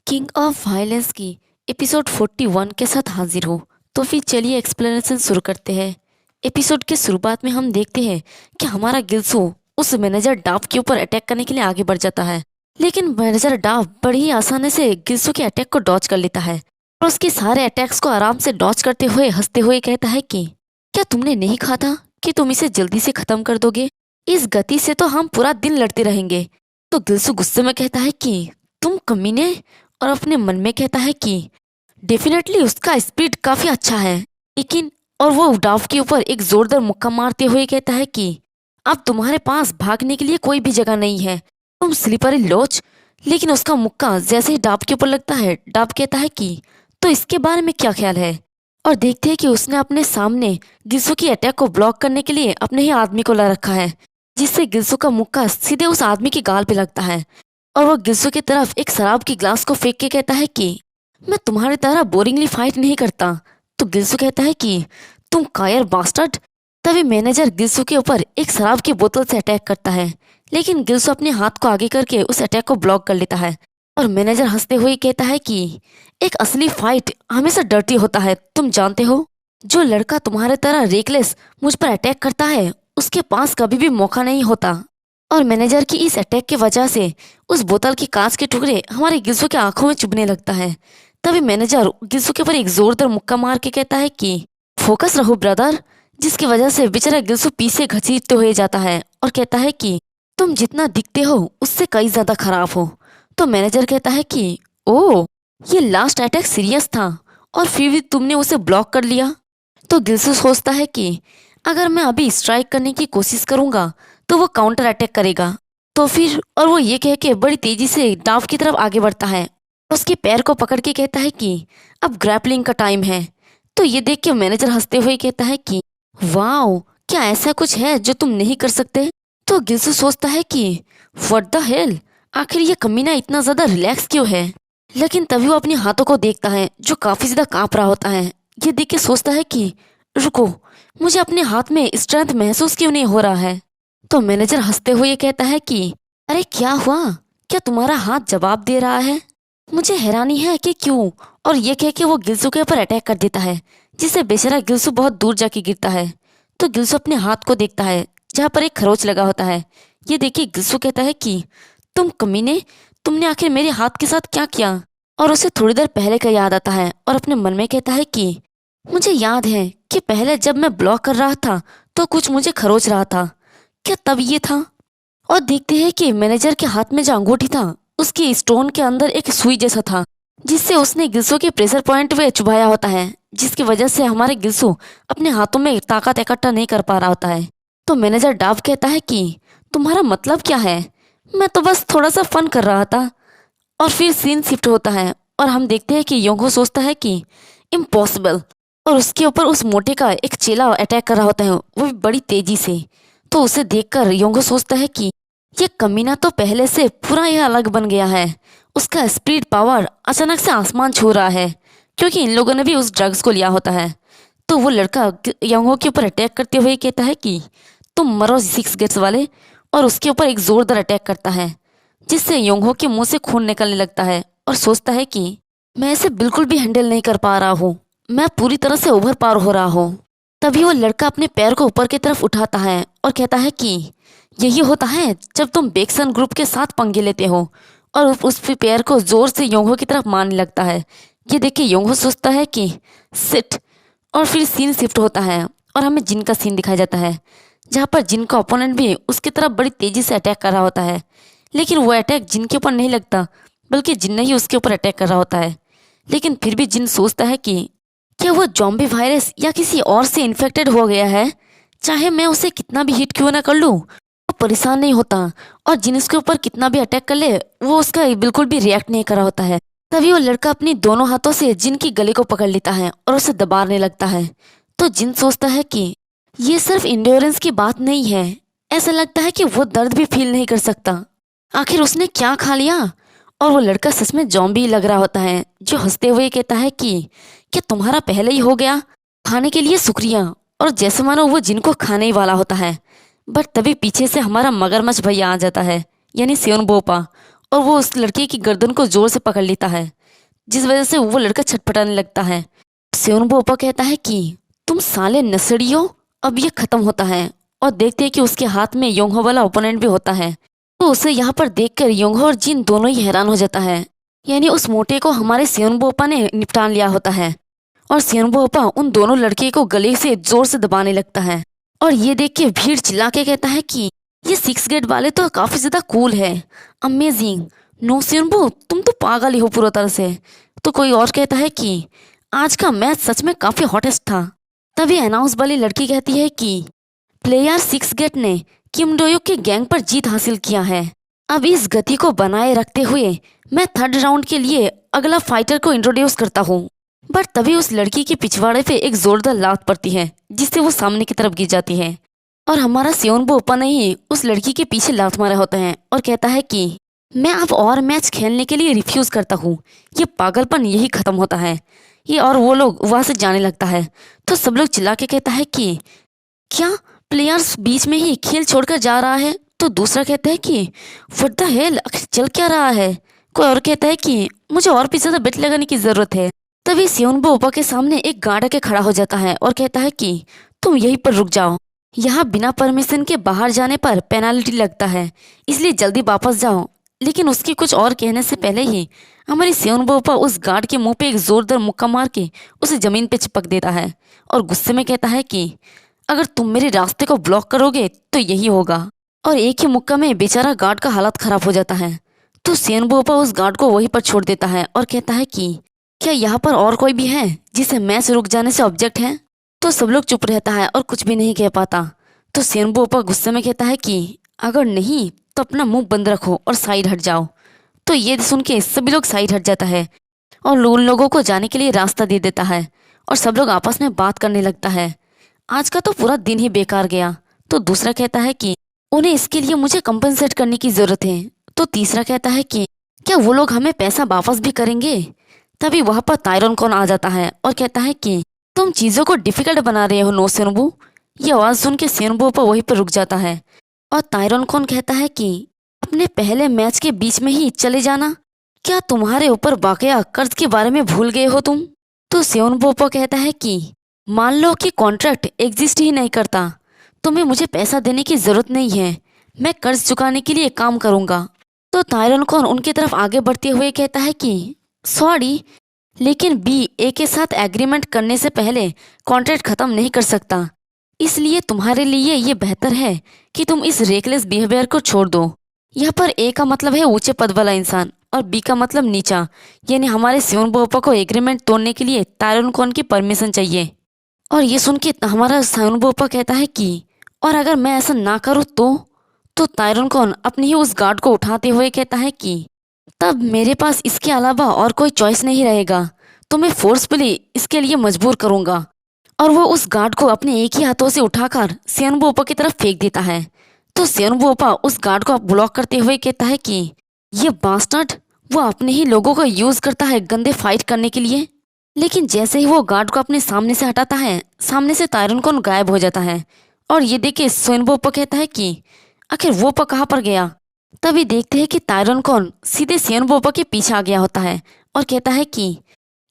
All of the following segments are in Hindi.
किंग ऑफ वायलेंस की एपिसोड 41 के साथ हाजिर हो। तो फिर चलिए एक्सप्लेनेशन शुरू करते हैं। एपिसोड के शुरुआत में हम देखते हैं कि हमारा गिल्सो उस मैनेजर डाव के ऊपर अटैक करने के लिए आगे बढ़ जाता है, लेकिन मैनेजर डाव बड़ी ही आसानी से गिल्सो के अटैक को डॉज कर लेता है और उसके सारे अटैक्स को आराम से डॉज करते हुए हंसते हुए कहता है कि क्या तुमने नहीं कहा था कि तुम इसे जल्दी से खत्म कर दोगे? इस गति से तो हम पूरा दिन लड़ते रहेंगे। तो गिल्सो गुस्से में कहता है कि तुम कमीने, और अपने मन में कहता है कि डेफिनेटली उसका स्पीड काफी अच्छा है, लेकिन और वो डाव के ऊपर एक जोरदार मुक्का मारते हुए कहता है कि अब तुम्हारे पास भागने के लिए कोई भी जगह नहीं है, तुम स्लिपरी लोच। लेकिन उसका मुक्का जैसे ही डाव के ऊपर लगता है, डाव कहता है कि तो इसके बारे में क्या ख्याल है? और देखते हैं कि उसने अपने सामने गिल्सो की अटैक को ब्लॉक करने के लिए अपने ही आदमी को ला रखा है, जिससे गिल्सो का मुक्का सीधे उस आदमी के गाल पे लगता है और वो गिल्सो की तरफ एक शराब की ग्लास को फेंक के कहता है कि मैं तुम्हारी तरह बोरिंगली फाइट नहीं करता। तो गिल्सो कहता है कि तुम कायर बास्टर्ड। तभी मैनेजर गिल्सो के ऊपर एक शराब की बोतल से अटैक करता है, लेकिन गिल्सो अपने हाथ को आगे करके उस अटैक को ब्लॉक कर लेता है और मैनेजर हंसते हुए कहता है कि एक असली फाइट हमेशा डर्टी होता है, तुम जानते हो। जो लड़का तुम्हारे तरह रेकलेस मुझ पर अटैक करता है उसके पास कभी भी मौका नहीं होता। और मैनेजर की इस अटैक की वजह से उस बोतल के कांच के टुकड़े हमारे गिल्सो की आंखों में चुभने लगता है। तभी मैनेजर गिल्सो के ऊपर एक जोरदार मुक्का मार के कहता है कि फोकस रहो ब्रदर, जिसकी वजह से बेचारा गिल्सो पीछे घसीटते हुए जाता है और कहता है कि तुम जितना दिखते हो उससे कई ज्यादा खराब हो। तो मैनेजर कहता है कि ओ, ये लास्ट अटैक सीरियस था और फिर भी तुमने उसे ब्लॉक कर लिया। तो गिल्सो सोचता है कि अगर मैं अभी स्ट्राइक करने की कोशिश करूंगा तो वो काउंटर अटैक करेगा। तो फिर और वो ये कह के बड़ी तेजी से डाव की तरफ आगे बढ़ता है, उसके पैर को पकड़ के कहता है कि अब ग्रैपलिंग का टाइम है। तो ये देख के मैनेजर हंसते हुए कहता है कि वाओ, क्या ऐसा कुछ है जो तुम नहीं कर सकते? तो गिल्सो सोचता है कि व्हाट द हेल, आखिर ये कमीना इतना ज्यादा रिलैक्स क्यों है? लेकिन तभी वो अपने हाथों को देखता है जो काफी ज्यादा कांप रहा होता है। ये देख के सोचता है कि रुको, मुझे अपने हाथ में स्ट्रेंथ महसूस क्यों नहीं हो रहा है? तो मैनेजर हंसते हुए कहता है कि अरे क्या हुआ, क्या तुम्हारा हाथ जवाब दे रहा है? मुझे हैरानी है कि क्यों। और ये कह के वो गिल्सो के ऊपर अटैक कर देता है, जिससे बेचारा गिल्सो बहुत दूर जाके गिरता है। तो गिल्सो अपने हाथ को देखता है जहाँ पर एक खरोच लगा होता है। ये देखिए गिल्सो कहता है कि तुम कमीने, तुमने आखिर मेरे हाथ के साथ क्या किया? और उसे थोड़ी देर पहले का याद आता है और अपने मन में कहता है कि मुझे याद है कि पहले जब मैं ब्लॉक कर रहा था तो कुछ मुझे खरोच रहा था, क्या तब ये था? और देखते हैं कि मैनेजर के हाथ में जो अंगूठी था उसकी स्टोन के अंदर एक सुई जैसा था, जिससे उसने गिल्सो के प्रेशर पॉइंट पे चुभाया होता है, जिसकी वजह से हमारे गिल्सो अपने हाथों में ताकत इकट्ठा नहीं कर पा रहा होता है। तो मैनेजर डाव कहता है कि तुम्हारा मतलब क्या है? मैं तो बस थोड़ा सा फन कर रहा था। और फिर सीन शिफ्ट होता है और हम देखते हैं कि योंगो सोचता है कि इम्पॉसिबल, और उसके ऊपर उस मोटे का एक चेला अटैक कर रहा होता है, वो भी बड़ी तेजी से। तो उसे देखकर योंगो सोचता है कि ये कमीना तो पहले से पूरा ही अलग बन गया है। उसका स्पीड पावर अचानक से आसमान छू रहा है, क्योंकि इन लोगों ने भी उस ड्रग्स को लिया होता है। तो वो लड़का योंगो के ऊपर अटैक करते हुए कहता है कि तुम मरो सिक्स गेट्स वाले, और उसके ऊपर एक जोरदार अटैक करता है, जिससे योंगहो के मुंह से खून निकलने लगता है और सोचता है कि मैं इसे बिल्कुल भी हैंडल नहीं कर पा रहा हूँ, मैं पूरी तरह से ओवर पार हो रहा हूँ। तभी वो लड़का अपने पैर को ऊपर की तरफ उठाता है और कहता है कि यही होता है जब तुम बेक्सन ग्रुप के साथ पंगे लेते हो, और उस पैर को जोर से योंगहो की तरफ मारने लगता है। ये देख के योंगहो सोचता है कि सिट। और फिर सीन शिफ्ट होता है और हमें जिन का सीन दिखाया जाता है, जहाँ पर जिन का ओपोनेंट भी उसकी तरफ बड़ी तेजी से अटैक कर रहा होता है, लेकिन वो अटैक जिन के ऊपर नहीं लगता, बल्कि जिन ने ही उसके ऊपर अटैक कर रहा होता है। लेकिन फिर भी जिन सोचता है कि क्या वो जॉम्बी वायरस या किसी और से इन्फेक्टेड हो गया है? चाहे मैं उसे कितना भी हिट क्यों ना कर लूँ, वो परेशान नहीं होता, और जिन उसके ऊपर कितना भी अटैक कर ले वो उसका बिल्कुल भी रिएक्ट नहीं कर रहा होता है। तभी वो लड़का अपनी दोनों हाथों से जिन की गले को पकड़ लेता है और उसे दबाने लगता है। तो जिन सोचता है कि ये सिर्फ इंड्योरेंस की बात नहीं है, ऐसा लगता है कि वो दर्द भी फील नहीं कर सकता, आखिर उसने क्या खा लिया? और वो लड़का सच में जॉम्बी लग रहा होता है, जो हंसते हुए कहता है कि क्या तुम्हारा पहले ही हो गया? खाने के लिए शुक्रिया। और जैसे मानो वो जिनको खाने ही वाला होता है, बट तभी पीछे से हमारा मगरमच्छ भैया आ जाता है, यानी सेवन बोपा, और वो उस लड़के की गर्दन को जोर से पकड़ लेता है, जिस वजह से वो लड़का छटपटाने लगता है। सेयोनबो ओपा कहता है कि तुम साले नसड़ी हो, अब ये खत्म होता है। और देखते हैं कि उसके हाथ में योंगहो वाला ओपोनेंट भी होता है। तो उसे यहाँ पर देखकर योंगहो और जिन दोनों ही हैरान हो जाता है, यानी उस मोटे को हमारे सेयोनबो ओपा ने निपटान लिया होता है। और सेयोनबो ओपा उन दोनों लड़के को गले से जोर से दबाने लगता है। और ये देख के भीड़ चिल्ला के कहता है कि ये सिक्स गेट वाले तो काफी ज्यादा कूल है, अमेजिंग। नो सेयोनबो, तुम तो पागल ही हो पूरा तरह से। तो कोई और कहता है कि आज का मैच सच में काफी हॉटेस्ट था। तभी अनाउंस वाली लड़की कहती है कि प्लेयर सिक्स गेट ने किम डोयुक के गैंग पर जीत हासिल किया है। अब इस गति को बनाए रखते हुए मैं थर्ड राउंड के लिए अगला फाइटर को इंट्रोड्यूस करता हूँ। बट तभी उस लड़की के पिछवाड़े पे एक जोरदार लात पड़ती है, जिससे वो सामने की तरफ गिर जाती है। और हमारा सेयोनबो ओपा ने ही उस लड़की के पीछे लात मारा होता है और कहता है कि मैं अब और मैच खेलने के लिए रिफ्यूज करता हूँ, ये पागलपन यही खत्म होता है। ये और वो लोग वहां से जाने लगता है। तो सब लोग चिल्ला के कहता है कि क्या प्लेयर्स बीच में ही खेल छोड़कर जा रहा है? तो दूसरा कहता है कि व्हाट द हेल, आखिर चल क्या रहा है? कोई और कहता है कि मुझे और भी ज्यादा बेट लगाने की जरूरत है। तभी सेयोनबो ओपा के सामने एक गार्ड आके खड़ा हो जाता है और कहता है कि तुम यहीं पर रुक जाओ, यहाँ बिना परमिशन के बाहर जाने पर पेनाल्टी लगता है, इसलिए जल्दी वापस जाओ। लेकिन उसके कुछ और कहने से पहले ही हमारी सेयोनबो ओपा उस गार्ड के मुंह पे एक जोरदार मुक्का मार के उसे जमीन पे चिपक देता है और गुस्से में कहता है कि अगर तुम मेरे रास्ते को ब्लॉक करोगे तो यही होगा। और एक ही मुक्का में बेचारा गार्ड का हालत खराब हो जाता है। तो सेयोनबो ओपा उस गार्ड को वहीं पर छोड़ देता है और कहता है कि क्या यहाँ पर और कोई भी है जिसे मैच रुक जाने से ऑब्जेक्ट है? तो सब लोग चुप रहता है और कुछ भी नहीं कह पाता। तो सेयोनबो ओपा गुस्से में कहता है कि अगर नहीं तो अपना मुंह बंद रखो और साइड हट जाओ। तो ये सुन के सभी लोग साइड हट जाता है और उन लोगों को जाने के लिए रास्ता दे देता है। और सब लोग आपस में बात करने लगता है। आज का तो पूरा दिन ही बेकार गया। तो दूसरा कहता है कि उन्हें इसके लिए मुझे कंपनसेट करने की जरूरत है। तो तीसरा कहता है कि क्या वो लोग हमें पैसा वापस भी करेंगे? तभी वहां पर तायरन कौन आ जाता है और कहता है कि तुम चीजों को डिफिकल्ट बना रहे हो नो सेयोनबो। ये आवाज सुन के सेयोनबो पर वहीं पर रुक जाता है। और तायरन कौन कहता है कि अपने पहले मैच के बीच में ही चले जाना, क्या तुम्हारे ऊपर वाकया कर्ज के बारे में भूल गए हो तुम? तो सेयोनबो कहता है कि मान लो कि कॉन्ट्रैक्ट एग्जिस्ट ही नहीं करता, तुम्हें मुझे पैसा देने की जरूरत नहीं है, मैं कर्ज चुकाने के लिए काम करूंगा। तो तायरन कौन उनकी तरफ आगे बढ़ते हुए कहता है कि सॉरी, लेकिन बी ए के साथ एग्रीमेंट करने से पहले कॉन्ट्रैक्ट खत्म नहीं कर सकता, इसलिए तुम्हारे लिए ये बेहतर है कि तुम इस रेकलेस बिहेवियर को छोड़ दो। यहाँ पर ए का मतलब है ऊंचे पद वाला इंसान और बी का मतलब नीचा, यानी हमारे सेयोनबो ओपा को एग्रीमेंट तोड़ने के लिए तायरन कौन की परमिशन चाहिए। और ये सुन के हमारा सेयोनबो ओपा कहता है कि और अगर मैं ऐसा ना करूँ तो तायरन कौन अपने ही उस गार्ड को उठाते हुए कहता है कि तब मेरे पास इसके अलावा और कोई चॉइस नहीं रहेगा, तो मैं फोर्सफुली इसके लिए मजबूर करूंगा। और वो उस गार्ड को अपने एक ही हाथों से उठाकर सेयोनबो ओपा की तरफ फेंक देता है। तो सेयोनबो ओपा उस गार्ड को ब्लॉक करते हुए कहता है कि ये बास्टर्ड, वो अपने ही लोगों को यूज करता है गंदे फाइट करने के लिए। लेकिन जैसे ही वो गार्ड को अपने सामने से हटाता है, सामने से तायरन कौन गायब हो जाता है। और ये देख के सेयोनबो ओपा कहता है कि आखिर वो ओपा कहाँ पर गया? तभी देखते हैं कि तायरन कौन सीधे सेयोनबो ओपा के पीछे आ गया होता है और कहता है कि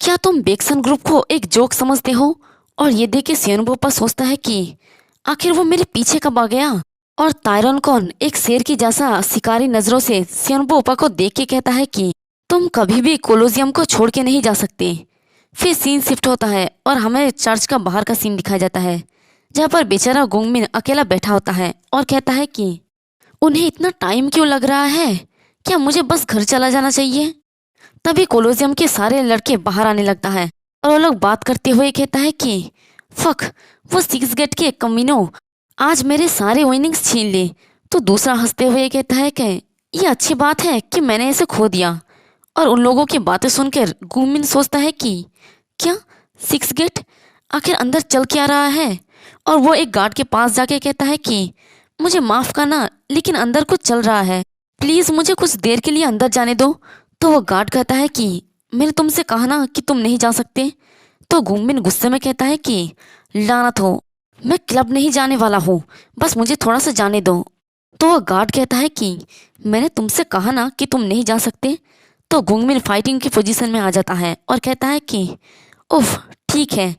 क्या तुम बेक्सन ग्रुप को एक जोक समझते हो? और ये देख के सेयोनबो ओपा सोचता है कि आखिर वो मेरे पीछे कब आ गया। और तायरन कौन एक शेर की जैसा शिकारी नजरों से सेयोनबो ओपा को देख के कहता है कि तुम कभी भी कोलोजियम को छोड़ के नहीं जा सकते। फिर सीन शिफ्ट होता है और हमें चर्च का बाहर का सीन दिखाया जाता है, जहाँ पर बेचारा गुंगमिन अकेला बैठा होता है और कहता है कि उन्हें इतना टाइम क्यों लग रहा है, क्या मुझे बस घर चला जाना चाहिए? तभी कोलोजियम के सारे लड़के बाहर आने लगता है और वो लोग बात करते हुए कहता है कि फक, वो सिक्स गेट के कमीनों आज मेरे सारे विनिंग्स छीन ले। तो दूसरा हंसते हुए कहता है कि ये अच्छी बात है कि मैंने इसे खो दिया। और उन लोगों की बातें सुनकर गुमिन सोचता है कि क्या सिक्स गेट आखिर अंदर चल क्या रहा है। और वो एक गार्ड के पास जाके कहता है कि मुझे माफ करना, लेकिन अंदर कुछ चल रहा है, प्लीज मुझे कुछ देर के लिए अंदर जाने दो। तो वो गार्ड कहता है कि मैंने तुमसे कहा ना कि तुम नहीं जा सकते। तो गुमिन गुस्से में कहता है कि लानत हो, मैं क्लब नहीं जाने वाला हूँ, बस मुझे थोड़ा सा जाने दो। तो वह गार्ड कहता है कि मैंने तुमसे कहा ना कि तुम नहीं जा सकते। तो गुंगमिन फाइटिंग की पोजीशन में आ जाता है और कहता है कि उफ, ठीक है,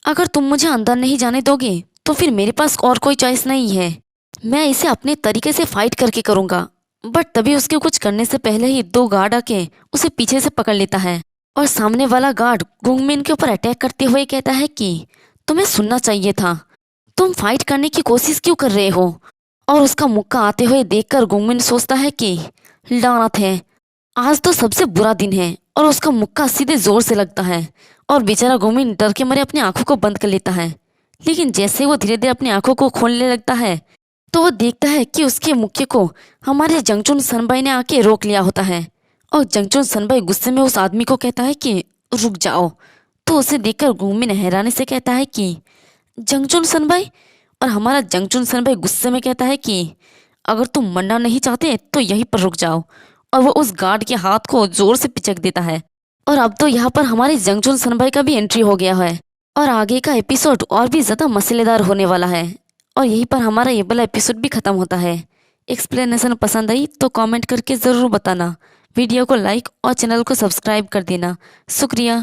अगर तुम मुझे अंदर नहीं जाने दोगे तो फिर मेरे पास और कोई चॉइस नहीं है। मैं इसे अपने तरीके से फाइट करके करूंगा। बट तभी उसके कुछ करने से पहले ही दो गार्ड आके उसे पीछे से पकड़ लेता है और सामने वाला गार्ड गुंगमिन के ऊपर अटैक करते हुए कहता है कि तुम्हें सुनना चाहिए था, तुम फाइट करने की कोशिश क्यों कर रहे हो। और उसका मुक्का आते हुए देखकर गुंगमिन सोचता है कि लानत है, आज तो सबसे बुरा दिन है। और उसका मुक्का सीधे जोर से लगता है और बेचारा गुंगमिन डर के मारे अपनी आंखों को बंद कर लेता है। लेकिन जैसे वो धीरे धीरे अपनी आंखों को खोलने लगता है तो वो देखता है कि उसके मुक्के को हमारे जंगचुन सनबाई ने आके रोक लिया होता है। और जंगचुन सनबाई गुस्से में उस आदमी को कहता है कि रुक जाओ। तो उसे देखकर गुंगमिन हैरानी से कहता है कि जंगचुन सनबाई। और हमारा जंगचुन सनबाई गुस्से में कहता है कि अगर तुम मरना नहीं चाहते तो यहीं पर रुक जाओ। और वो उस गार्ड के हाथ को जोर से पिचक देता है। और अब तो यहाँ पर हमारे जंगचुन सनबाई का भी एंट्री हो गया है और आगे का एपिसोड और भी ज़्यादा मसालेदार होने वाला है। और यहीं पर हमारा ये वाला एपिसोड भी ख़त्म होता है। एक्सप्लेनेशन पसंद आई तो कमेंट करके ज़रूर बताना, वीडियो को लाइक और चैनल को सब्सक्राइब कर देना। शुक्रिया।